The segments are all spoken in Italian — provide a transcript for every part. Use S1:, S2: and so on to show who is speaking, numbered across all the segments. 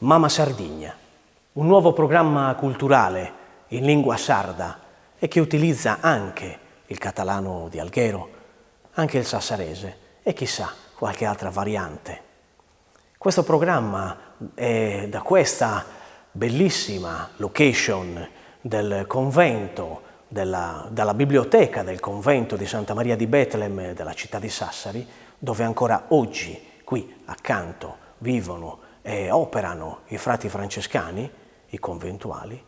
S1: Mama Sardigna, un nuovo programma culturale in lingua sarda e che utilizza anche il catalano di Alghero, anche il sassarese e chissà qualche altra variante. Questo programma è da questa bellissima location del convento, dalla biblioteca del convento di Santa Maria di Betlem della città di Sassari, dove ancora oggi qui accanto vivono e operano i frati francescani, i conventuali.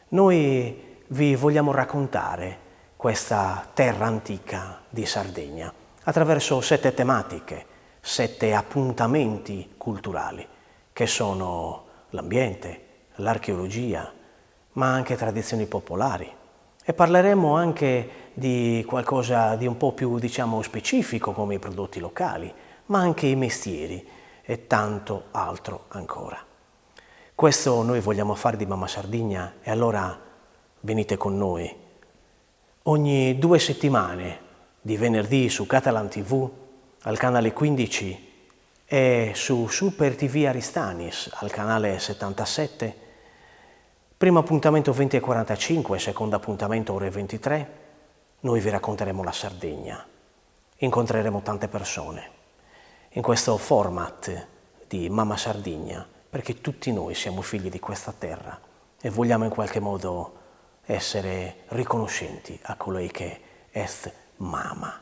S1: Noi vi vogliamo raccontare questa terra antica di Sardegna attraverso 7 tematiche, 7 appuntamenti culturali che sono l'ambiente, l'archeologia, ma anche tradizioni popolari. E parleremo anche di qualcosa di un po' più, specifico come i prodotti locali, ma anche i mestieri e tanto altro ancora. Questo noi vogliamo fare di Mama Sardigna e allora venite con noi. Ogni 2 settimane, di venerdì su Catalan TV, al canale 15 e su Super TV Aristanis al canale 77, primo appuntamento 20:45, secondo appuntamento ore 23, noi vi racconteremo la Sardegna. Incontreremo tante persone in questo format di Mama Sardigna, perché tutti noi siamo figli di questa terra e vogliamo in qualche modo essere riconoscenti a colei che est Mama.